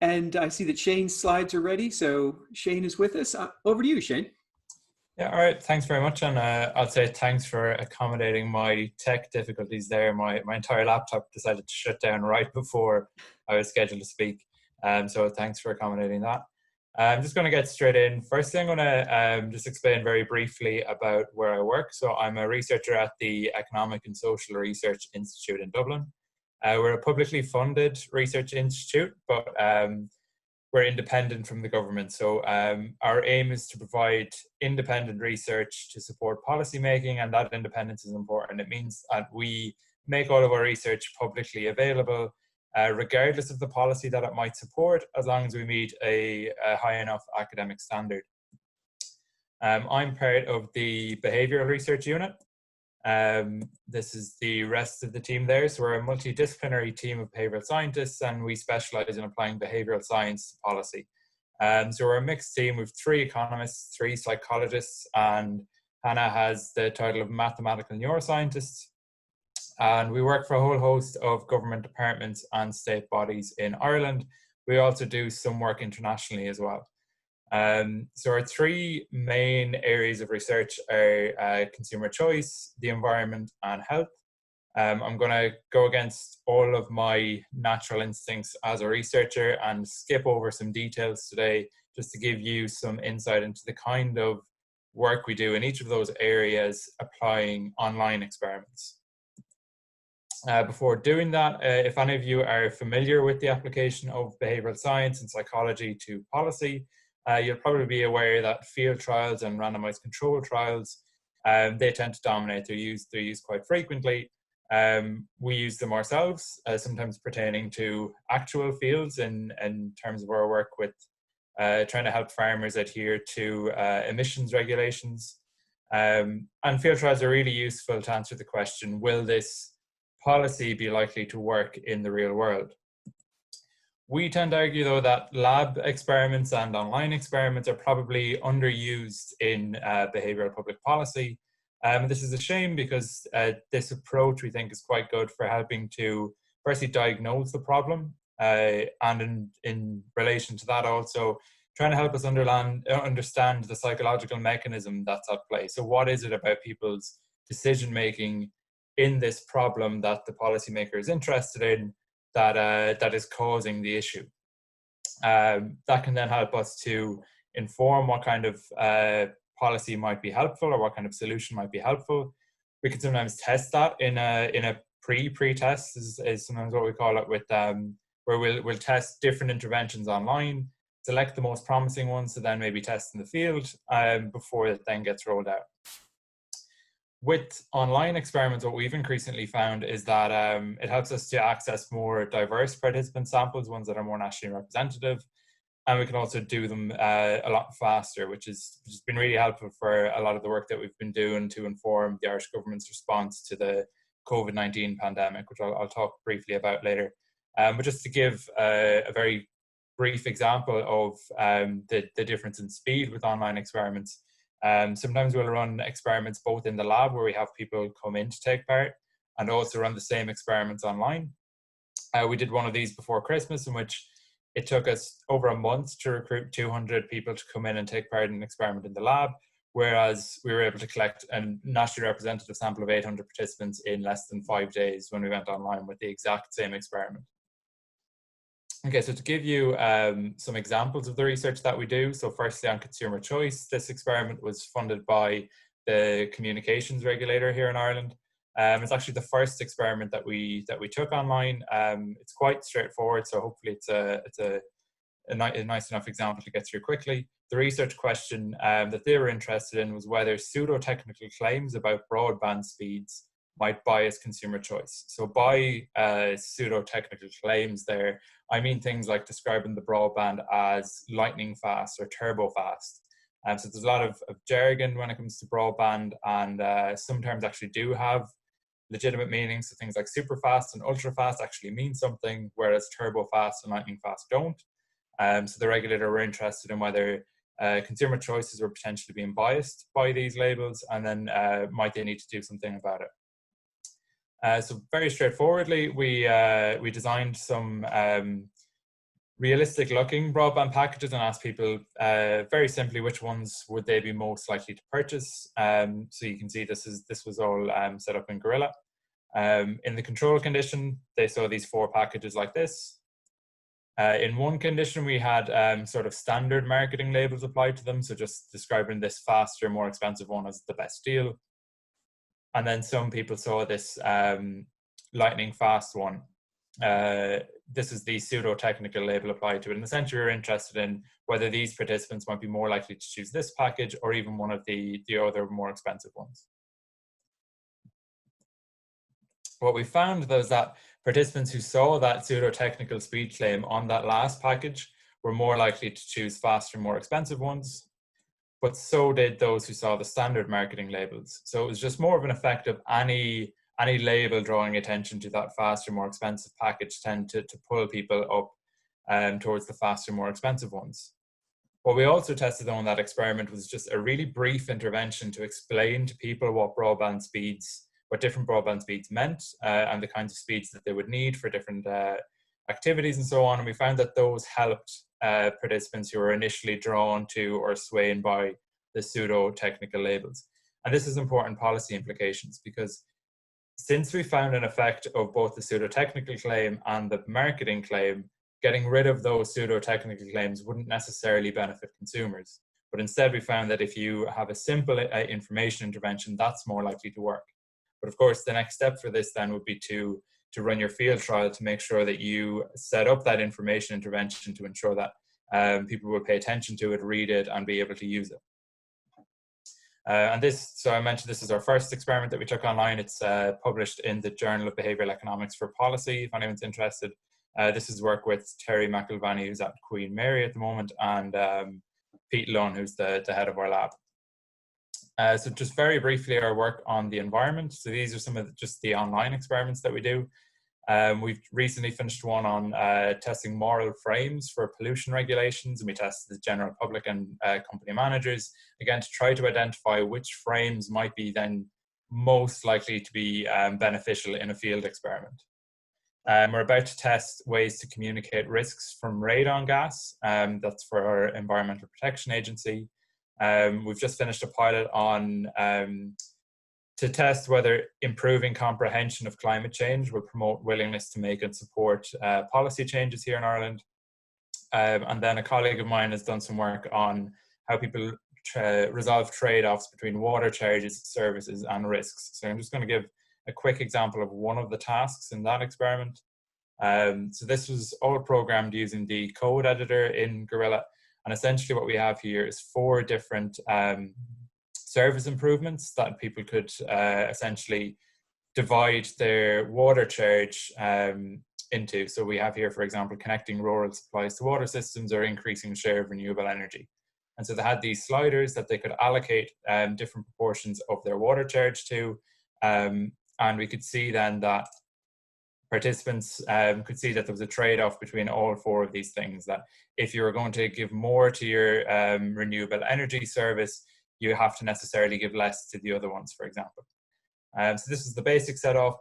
And I see that Shane's slides are ready. So Shane is with us. Over to you, Shane. Yeah, all right. Thanks very much. And I'll say thanks for accommodating my tech difficulties there. My entire laptop decided to shut down right before I was scheduled to speak. So thanks for accommodating that. I'm just going to get straight in. Firstly, I'm going to just explain very briefly about where I work. So I'm a researcher at the Economic and Social Research Institute in Dublin. We're a publicly funded research institute, but we're independent from the government. So our aim is to provide independent research to support policymaking, and that independence is important. It means that we make all of our research publicly available, regardless of the policy that it might support, as long as we meet a high enough academic standard. I'm part of the behavioural research unit. This is the rest of the team there. So we're a multidisciplinary team of behavioural scientists, and we specialise in applying behavioural science to policy. So we're a mixed team with 3 economists, 3 psychologists, and Hannah has the title of mathematical neuroscientist. And we work for a whole host of government departments and state bodies in Ireland. We also do some work internationally as well. So our 3 main areas of research are consumer choice, the environment, and health. I'm going to go against all of my natural instincts as a researcher and skip over some details today just to give you some insight into the kind of work we do in each of those areas applying online experiments. Before doing that, if any of you are familiar with the application of behavioural science and psychology to policy, you'll probably be aware that field trials and randomized control trials, they tend to dominate. They're used quite frequently. We use them ourselves, sometimes pertaining to actual fields in terms of our work with trying to help farmers adhere to emissions regulations. And field trials are really useful to answer the question, will this policy be likely to work in the real world? We tend to argue, though, that lab experiments and online experiments are probably underused in behavioural public policy. This is a shame because this approach, we think, is quite good for helping to firstly diagnose the problem, and in relation to that also trying to help us understand the psychological mechanism that's at play. So what is it about people's decision-making in this problem that the policymaker is interested in that is causing the issue? That can then help us to inform what kind of policy might be helpful or what kind of solution might be helpful. We can sometimes test that in a pre-test is sometimes what we call it, with where we'll test different interventions online, select the most promising ones to then maybe test in the field before it then gets rolled out. With online experiments, what we've increasingly found is that it helps us to access more diverse participant samples, ones that are more nationally representative, and we can also do them a lot faster, which has been really helpful for a lot of the work that we've been doing to inform the Irish government's response to the COVID-19 pandemic, which I'll talk briefly about later. But just to give a very brief example of the difference in speed with online experiments, sometimes we'll run experiments both in the lab where we have people come in to take part, and also run the same experiments online. We did one of these before Christmas, in which it took us over a month to recruit 200 people to come in and take part in an experiment in the lab, whereas we were able to collect a nationally representative sample of 800 participants in less than 5 days when we went online with the exact same experiment. Okay, so to give you some examples of the research that we do. So firstly, on consumer choice, this experiment was funded by the communications regulator here in Ireland. It's actually the first experiment that we took online. It's quite straightforward, so hopefully it's a nice enough example to get through quickly. The research question that they were interested in was whether pseudo-technical claims about broadband speeds might bias consumer choice. So by pseudo-technical claims there, I mean things like describing the broadband as lightning fast or turbo fast. So there's a lot of jargon when it comes to broadband, and some terms actually do have legitimate meanings. So things like super fast and ultra fast actually mean something, whereas turbo fast and lightning fast don't. So the regulator were interested in whether consumer choices were potentially being biased by these labels, and then might they need to do something about it. So very straightforwardly, we designed some realistic looking broadband packages and asked people very simply which ones would they be most likely to purchase. So you can see this was all set up in Gorilla. In the control condition, they saw these 4 packages like this. In one condition, we had sort of standard marketing labels applied to them, so just describing this faster, more expensive one as the best deal. And then some people saw this lightning fast one. This is the pseudo-technical label applied to it, and essentially we're interested in whether these participants might be more likely to choose this package or even one of the other more expensive ones. What we found though is that participants who saw that pseudo-technical speed claim on that last package were more likely to choose faster, more expensive ones, but so did those who saw the standard marketing labels. So it was just more of an effect of any label drawing attention to that faster, more expensive package tend to pull people up towards the faster, more expensive ones. What we also tested on that experiment was just a really brief intervention to explain to people what different broadband speeds meant and the kinds of speeds that they would need for different activities and so on. And we found that those helped participants who were initially drawn to or swayed by the pseudo-technical labels. And this has important policy implications because since we found an effect of both the pseudo-technical claim and the marketing claim, getting rid of those pseudo-technical claims wouldn't necessarily benefit consumers. But instead we found that if you have a simple information intervention, that's more likely to work. But of course, the next step for this then would be to run your field trial to make sure that you set up that information intervention to ensure that people will pay attention to it, read it, and be able to use it. So I mentioned this is our first experiment that we took online. It's published in the Journal of Behavioural Economics for Policy, if anyone's interested. This is work with Terry McIlvany, who's at Queen Mary at the moment, and Pete Lunn, who's the head of our lab. So just very briefly, our work on the environment. So these are some of just the online experiments that we do. We've recently finished one on testing moral frames for pollution regulations, and we tested the general public and company managers, again, to try to identify which frames might be then most likely to be beneficial in a field experiment. We're about to test ways to communicate risks from radon gas. That's for our Environmental Protection Agency. We've just finished a pilot on to test whether improving comprehension of climate change will promote willingness to make and support policy changes here in Ireland. And then a colleague of mine has done some work on how people resolve trade-offs between water charges, services, and risks. So I'm just going to give a quick example of one of the tasks in that experiment. So this was all programmed using the code editor in Gorilla. And essentially what we have here is 4 different service improvements that people could essentially divide their water charge into. So we have here, for example, connecting rural supplies to water systems or increasing the share of renewable energy. And so they had these sliders that they could allocate different proportions of their water charge to. And we could see then that participants could see that there was a trade-off between all 4 of these things, that if you were going to give more to your renewable energy service, you have to necessarily give less to the other ones, for example. So this is the basic setup,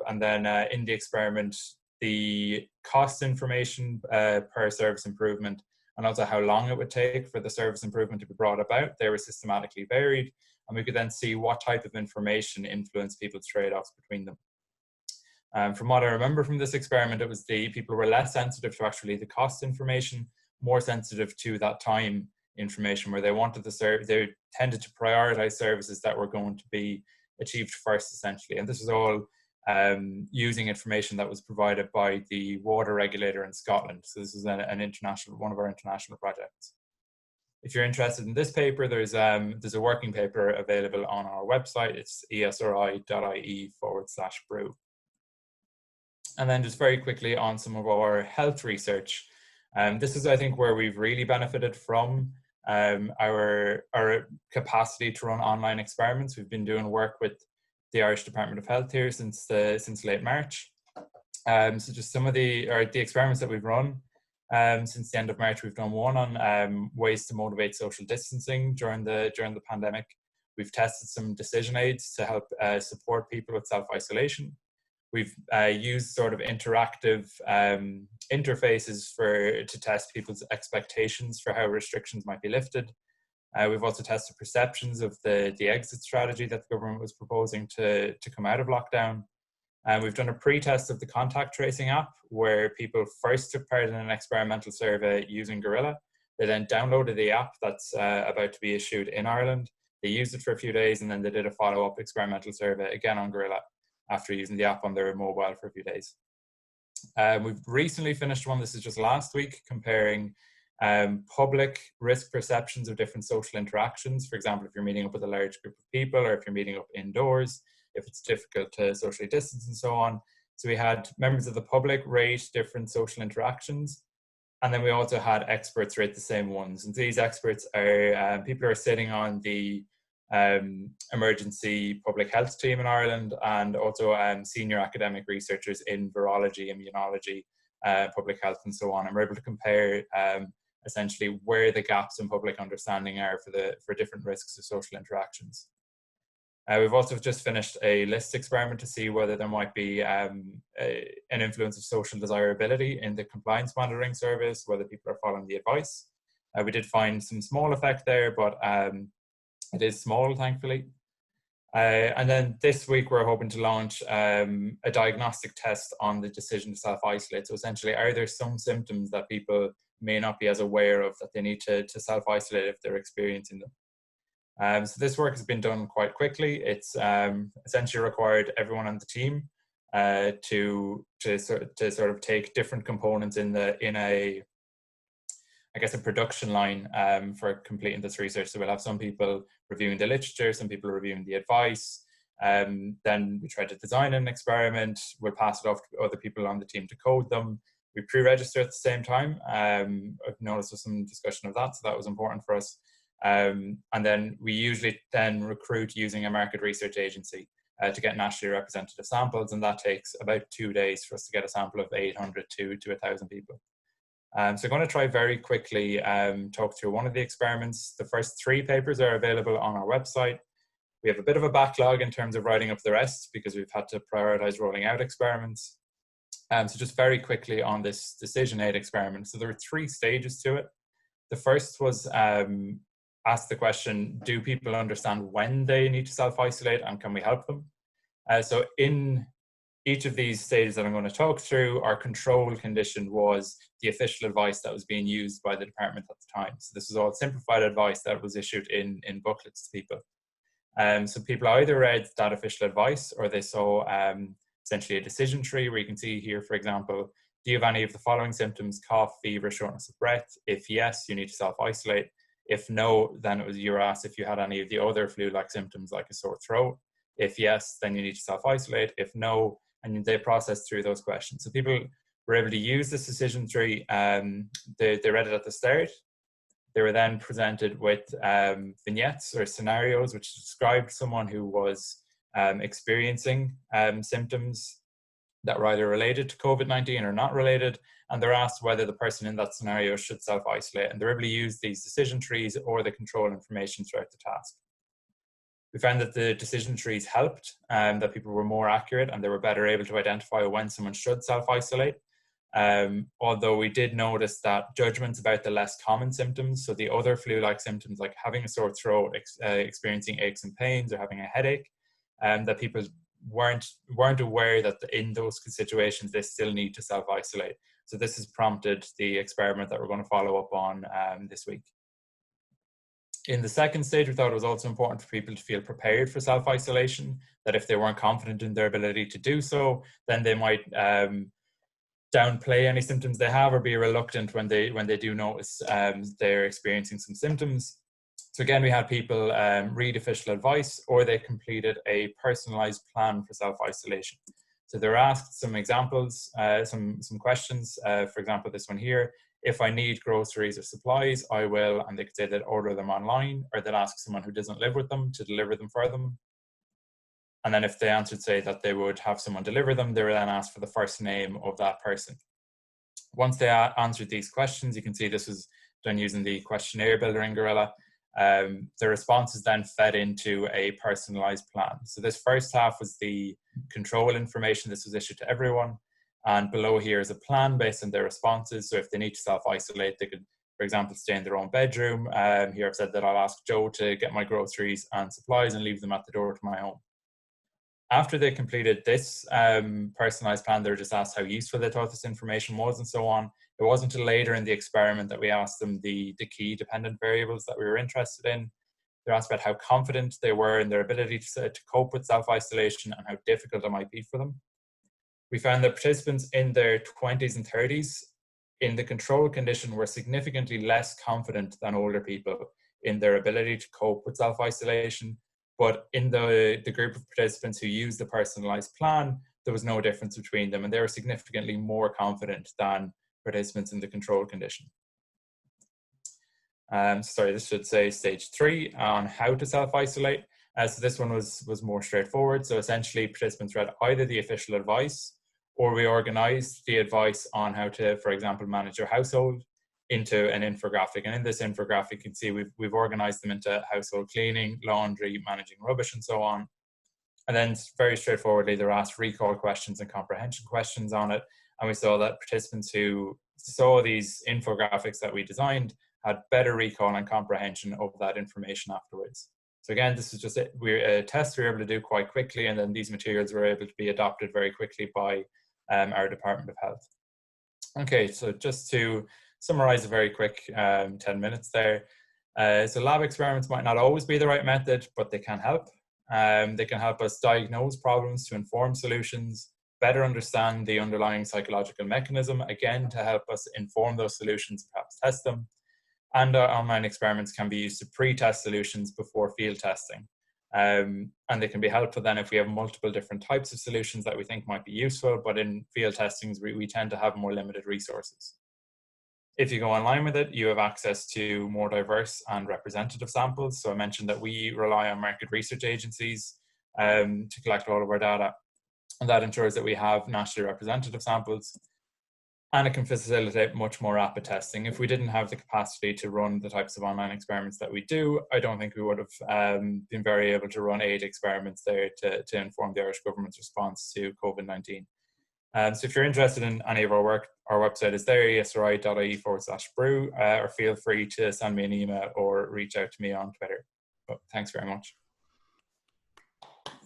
and then in the experiment, the cost information per service improvement, and also how long it would take for the service improvement to be brought about, they were systematically varied, and we could then see what type of information influenced people's trade-offs between them. From what I remember from this experiment, it was the people were less sensitive to actually the cost information, more sensitive to that time information, where they wanted they tended to prioritize services that were going to be achieved first, essentially. And this is all using information that was provided by the water regulator in Scotland. So this is one of our international projects. If you're interested in this paper, there's a working paper available on our website. It's esri.ie/brew. And then just very quickly on some of our health research. This is, I think, where we've really benefited from our capacity to run online experiments. We've been doing work with the Irish Department of Health here since late March. So just some of the experiments that we've run since the end of March. We've done one on ways to motivate social distancing during the pandemic. We've tested some decision aids to help support people with self-isolation. We've used sort of interactive interfaces to test people's expectations for how restrictions might be lifted. We've also tested perceptions of the exit strategy that the government was proposing to come out of lockdown. We've done a pre-test of the contact tracing app, where people first took part in an experimental survey using Gorilla. They then downloaded the app that's about to be issued in Ireland. They used it for a few days, and then they did a follow-up experimental survey again on Gorilla after using the app on their mobile for a few days. We've recently finished one, this is just last week, comparing public risk perceptions of different social interactions. For example, if you're meeting up with a large group of people, or if you're meeting up indoors, if it's difficult to socially distance and so on. So we had members of the public rate different social interactions. And then we also had experts rate the same ones. And these experts are people who are sitting on the emergency public health team in Ireland, and also senior academic researchers in virology, immunology, public health, and so on. And we're able to compare essentially where the gaps in public understanding are for different risks of social interactions. We've also just finished a list experiment to see whether there might be an influence of social desirability in the compliance monitoring service, whether people are following the advice. We did find some small effect there, but it is small, thankfully. And then this week, we're hoping to launch a diagnostic test on the decision to self-isolate. So essentially, are there some symptoms that people may not be as aware of that they need to self-isolate if they're experiencing them? So this work has been done quite quickly. It's essentially required everyone on the team to sort of take different components in a production line for completing this research. So we'll have some people reviewing the literature, some people reviewing the advice. Then we try to design an experiment. We'll pass it off to other people on the team to code them. We pre-register at the same time. I've noticed there's some discussion of that, so that was important for us. And then we usually then recruit using a market research agency to get nationally representative samples, and that takes about 2 days for us to get a sample of 800 to 1,000 people. So I'm going to try very quickly talk through one of the experiments. The first 3 papers are available on our website. We have a bit of a backlog in terms of writing up the rest because we've had to prioritize rolling out experiments. So just very quickly on this decision aid experiment. So there were 3 stages to it. The first was ask the question, do people understand when they need to self-isolate, and can we help them? So in each of these stages that I'm going to talk through, our control condition was the official advice that was being used by the department at the time. So this was all simplified advice that was issued in booklets to people. So people either read that official advice, or they saw essentially a decision tree where you can see here, for example, do you have any of the following symptoms: cough, fever, shortness of breath? If yes, you need to self-isolate. If no, then you were asked if you had any of the other flu-like symptoms like a sore throat. If yes, then you need to self-isolate. If no, and they processed through those questions. So people were able to use this decision tree. They read it at the start. They were then presented with vignettes or scenarios which described someone who was experiencing symptoms that were either related to COVID-19 or not related, and they're asked whether the person in that scenario should self-isolate, and they're able to use these decision trees or the control information throughout the task. We found that the decision trees helped, that people were more accurate and they were better able to identify when someone should self-isolate. Although we did notice that judgments about the less common symptoms, so the other flu-like symptoms like having a sore throat, experiencing aches and pains, or having a headache, that people weren't aware that in those situations they still need to self-isolate. So this has prompted the experiment that we're going to follow up on this week. In the second stage, we thought it was also important for people to feel prepared for self-isolation, that if they weren't confident in their ability to do so, then they might downplay any symptoms they have or be reluctant when they do notice they're experiencing some symptoms. So again, we had people read official advice, or they completed a personalized plan for self-isolation. So they're asked some examples, some questions. For example, this one here: if I need groceries or supplies, I will, and they could say they'd order them online, or they'd ask someone who doesn't live with them to deliver them for them. And then if they answered, say, that they would have someone deliver them, they were then asked for the first name of that person. Once they answered these questions, you can see this was done using the questionnaire builder in Gorilla. The responses then fed into a personalized plan. So this first half was the control information. This was issued to everyone. And below here is a plan based on their responses. So if they need to self-isolate, they could, for example, stay in their own bedroom. Here I've said that I'll ask Joe to get my groceries and supplies and leave them at the door to my home. After they completed this personalized plan, they were just asked how useful they thought this information was and so on. It wasn't until later in the experiment that we asked them the key dependent variables that we were interested in. They were asked about how confident they were in their ability to cope with self-isolation and how difficult it might be for them. We found that participants in their 20s and 30s in the control condition were significantly less confident than older people in their ability to cope with self-isolation. But in the group of participants who used the personalized plan, there was no difference between them, and they were significantly more confident than participants in the control condition. Sorry, this should say stage 3 on how to self-isolate. So this one was more straightforward. So essentially participants read either the official advice, or we organized the advice on how to, for example, manage your household into an infographic. And in this infographic, you can see we've organized them into household cleaning, laundry, managing rubbish, and so on. And then very straightforwardly, they're asked recall questions and comprehension questions on it. And we saw that participants who saw these infographics that we designed had better recall and comprehension of that information afterwards. So again, this is just a test we were able to do quite quickly, and then these materials were able to be adopted very quickly by our Department of Health. Okay, so just to summarize a very quick 10 minutes there. So lab experiments might not always be the right method, but they can help. They can help us diagnose problems to inform solutions, better understand the underlying psychological mechanism, again, to help us inform those solutions, perhaps test them. And online experiments can be used to pre-test solutions before field testing. And they can be helpful then if we have multiple different types of solutions that we think might be useful, but in field testings, we tend to have more limited resources. If you go online with it, you have access to more diverse and representative samples. So I mentioned that we rely on market research agencies to collect all of our data, and that ensures that we have nationally representative samples. And it can facilitate much more rapid testing. If we didn't have the capacity to run the types of online experiments that we do, I don't think we would have been very able to run 8 experiments there to inform the Irish government's response to COVID-19. So if you're interested in any of our work, our website is there, esri.ie/brew, or feel free to send me an email or reach out to me on Twitter. But thanks very much.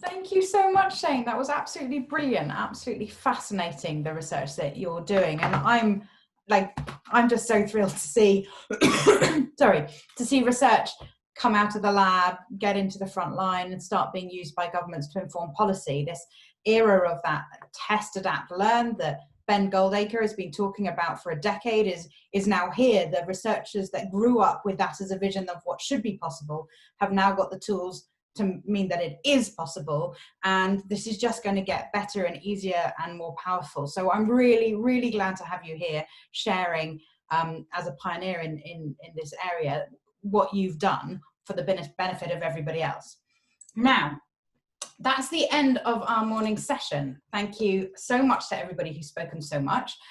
Thank you so much, Shane. That was absolutely brilliant, absolutely fascinating, the research that you're doing. And I'm just so thrilled to see, to see research come out of the lab, get into the front line and start being used by governments to inform policy. This era of that test, adapt, learn that Ben Goldacre has been talking about for a decade is now here. The researchers that grew up with that as a vision of what should be possible have now got the tools to mean that it is possible, and this is just going to get better and easier and more powerful. So I'm really, really glad to have you here sharing as a pioneer in this area what you've done for the benefit of everybody else. Now, that's the end of our morning session. Thank you so much to everybody who's spoken so much.